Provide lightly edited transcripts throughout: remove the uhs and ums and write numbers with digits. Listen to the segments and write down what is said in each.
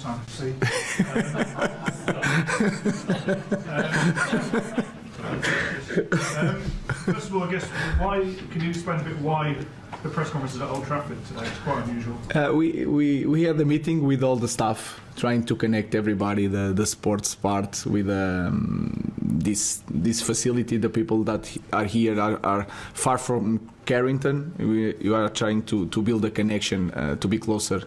time to see. First of all, I guess, can you explain a bit why the press conference is at Old Trafford today? It's quite unusual. We had a meeting with all the staff, trying to connect everybody, the sports part with this facility. The people that are here are far from Carrington. We are trying to build a connection to be closer.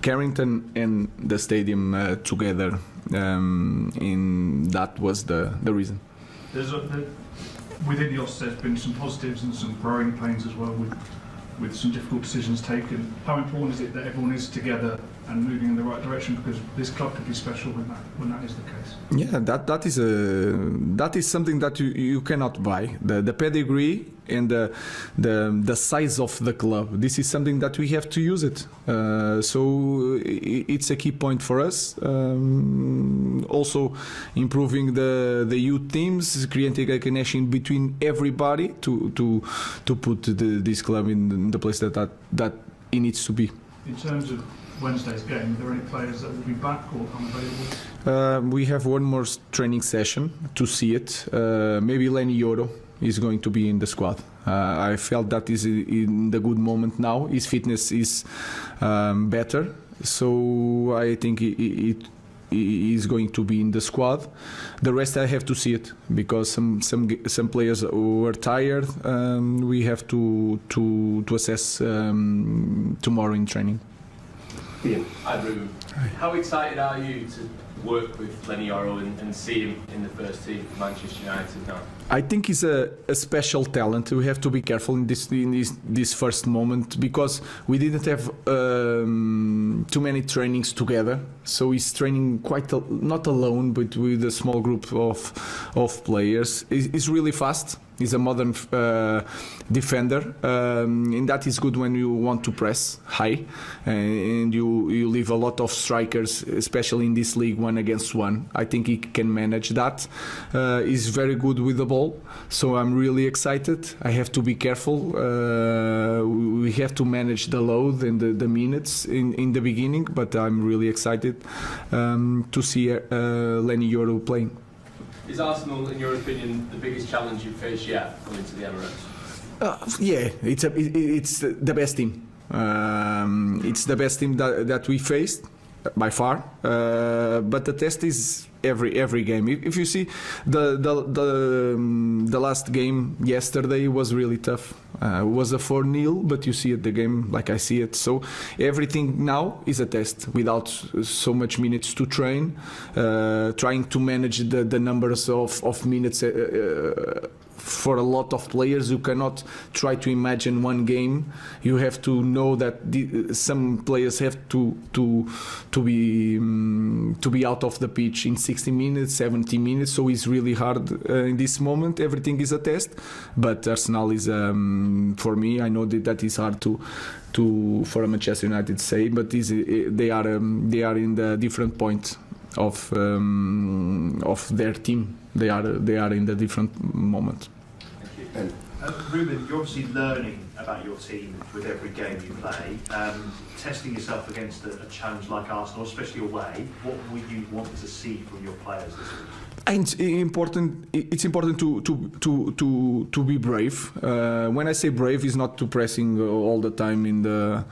Carrington and the stadium together, and that was the reason. Within yours, there's been some positives and some growing pains as well, with some difficult decisions taken. How important is it that everyone is together and moving in the right direction? Because this club could be special when that is the case. Yeah, that is something that you cannot buy. The pedigree and the size of the club. This is something that we have to use it. So it's a key point for us. Also improving the youth teams, creating a connection between everybody to put this club in the place that it needs to be. In terms of Wednesday's game, are there any players that will be back or unavailable? We have one more training session to see it. Maybe Lenny Yoro is going to be in the squad. I felt that is in the good moment now. His fitness is better, so I think he is going to be in the squad. The rest I have to see it, because some players were tired. We have to assess tomorrow in training. Yeah. Hi, Ruben. Hi. How excited are you to work with Lenny Yoro and see him in the first team for Manchester United now? I think he's a special talent. We have to be careful in this first moment, because we didn't have too many trainings together. So he's training not alone, but with a small group of players. He's really fast. He's a modern defender, and that is good when you want to press high, and you leave a lot of strikers, especially in this league, 1-against-1. I think he can manage that. He's very good with the ball, so I'm really excited. I have to be careful. We have to manage the load and the minutes in the beginning, but I'm really excited to see Lenny Yoro playing. Is Arsenal, in your opinion, the biggest challenge you've faced yet coming to the Emirates? Yeah, it's the best team. It's the best team that we faced by far. But the test is every game. If you see the last game yesterday was really tough. It was a 4-0, but you see it, the game like I see it. So everything now is a test, without so much minutes to train, trying to manage the numbers of minutes for a lot of players. You cannot try to imagine one game. You have to know that some players have to be out of the pitch in 60 minutes, 70 minutes. So it's really hard in this moment. Everything is a test, but Arsenal is for me. I know that is hard for a Manchester United to say, but they are in the different point of their team. They are in the different moment. Ruben, you're obviously learning about your team with every game you play. Testing yourself against a challenge like Arsenal, especially away, what would you want to see from your players this week? It's important to be brave. When I say brave, it's not to pressing all the time in the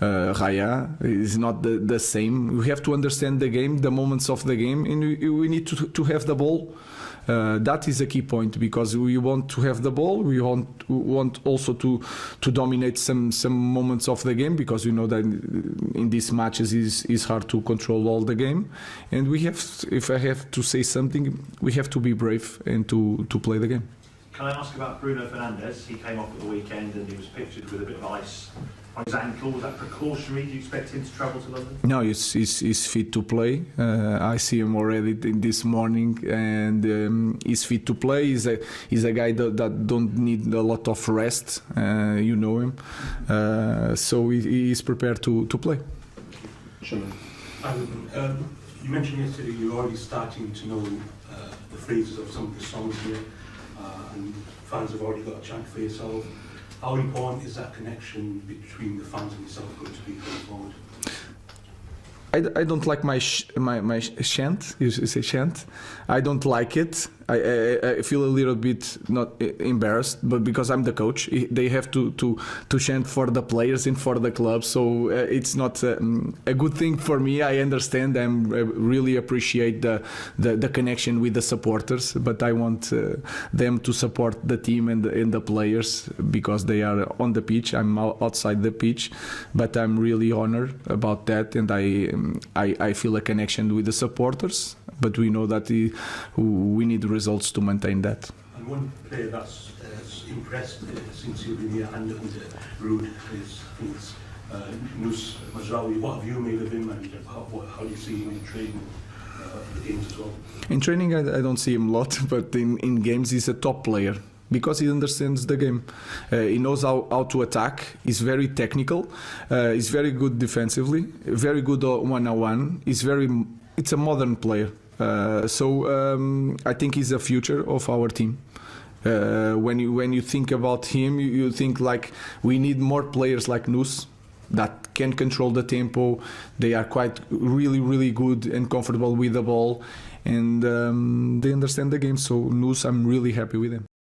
raya. It's not the same. We have to understand the game, the moments of the game, and we need to have the ball. That is a key point, because we want to have the ball. We want also to dominate some moments of the game, because we know that in these matches is hard to control all the game. And we have, if I have to say something, we have to be brave and to play the game. Can I ask about Bruno Fernandes? He came off at the weekend and he was pictured with a bit of ice on his ankle. Was that precautionary? Do you expect him to travel to London? No, he's fit to play. I see him already this morning, and he's fit to play. He's a guy that don't need a lot of rest. You know him, so he is prepared to play. Sure. You mentioned yesterday you're already starting to know the phrases of some of the songs here, and fans have already got a chant for yourself. How important is that connection between the fans and yourself going to be going forward? I don't like my chant. You say chant. I don't like it. I feel a little bit not embarrassed, but because I'm the coach, they have to chant for the players and for the club. So it's not a good thing for me. I understand. I really appreciate the connection with the supporters, but I want them to support the team and the players because they are on the pitch. I'm outside the pitch, but I'm really honored about that, and I feel a connection with the supporters. But we know that we need results to maintain that. And one player that's impressed since you've been here and under Ruben is Nus Mazraoui. What have you made of him, and how do you see him in training the games as well? In training, I don't see him a lot, but in games he's a top player because he understands the game. He knows how to attack. He's very technical. He's very good defensively. Very good one-on-one. It's a modern player. So I think he's the future of our team. When you think about him, you think like we need more players like Nus that can control the tempo. They are quite really good and comfortable with the ball, and they understand the game. So Nus, I'm really happy with him.